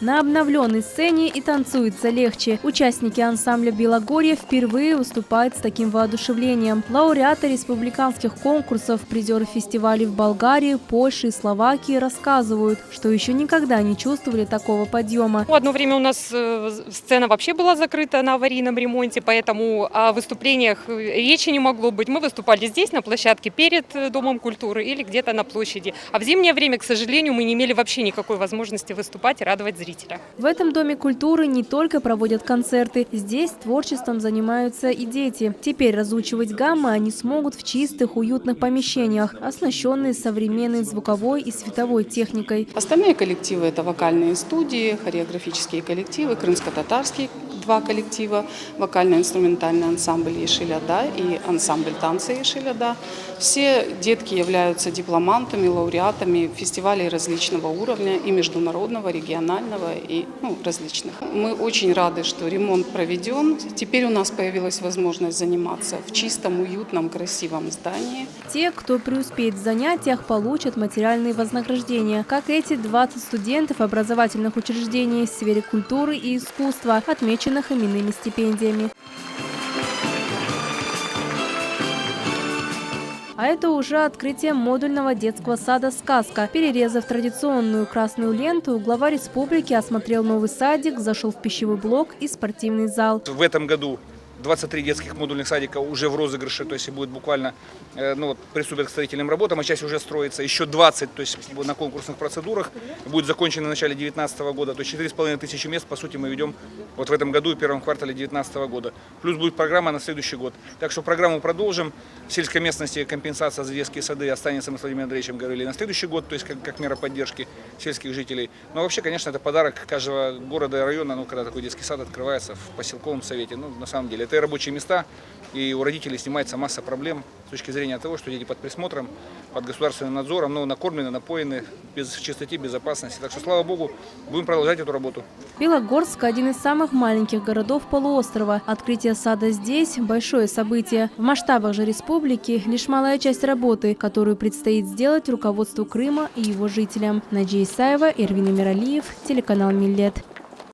На обновленной сцене и танцуется легче. Участники ансамбля «Белогорье» впервые выступают с таким воодушевлением. Лауреаты республиканских конкурсов, призеры фестивалей в Болгарии, Польше и Словакии рассказывают, что еще никогда не чувствовали такого подъема. Одно время у нас сцена вообще была закрыта на аварийном ремонте, поэтому о выступлениях речи не могло быть. Мы выступали здесь, на площадке перед Домом культуры или где-то на площади. А в зимнее время, к сожалению, мы не имели вообще никакой возможности выступать и радовать зрителя. В этом Доме культуры не только проводят концерты. Здесь творчеством занимаются и дети. Теперь разучивать гаммы они смогут в чистых, уютных помещениях, оснащенные современной звуковой и световой техникой. Остальные коллективы – это вокальные студии, хореографические коллективы, крымско-татарские два коллектива, вокально-инструментальный ансамбль «Ешиляда» и ансамбль танца «Ешиляда». Все детки являются дипломантами, лауреатами фестивалей различного уровня, и международного, регионального, и различных. Мы очень рады, что ремонт проведен. Теперь у нас появилась возможность заниматься в чистом, уютном, красивом здании. Те, кто преуспеет в занятиях, получат материальные вознаграждения, как эти 20 студентов образовательных учреждений в сфере культуры и искусства, отмеченных именными стипендиями. А это уже открытие модульного детского сада «Сказка». Перерезав традиционную красную ленту, глава республики осмотрел новый садик, зашел в пищевой блок и спортивный зал. В этом году 23 детских модульных садика уже в розыгрыше, то есть будет буквально приступят к строительным работам, а часть уже строится. Еще 20, то есть на конкурсных процедурах, будет закончено в начале 2019 года. То есть 4500 мест, по сути, мы ведем вот в этом году и первом квартале 2019 года. Плюс будет программа на следующий год. Так что программу продолжим. В сельской местности компенсация за детские сады останется, мы с Владимиром Андреевичем говорили, на следующий год, то есть как мера поддержки сельских жителей. Но вообще, конечно, это подарок каждого города и района, когда такой детский сад открывается в поселковом совете. На самом деле, это и рабочие места, и у родителей снимается масса проблем с точки зрения того, что дети под присмотром, под государственным надзором, но накормлены, напоены, в чистоте, безопасности. Так что, слава богу, будем продолжать эту работу. Белогорск – один из самых маленьких городов полуострова. Открытие сада здесь – большое событие. В масштабах же республики лишь малая часть работы, которую предстоит сделать руководству Крыма и его жителям. Наджия Исаева, Эрвин Эмиралиев, телеканал Миллет.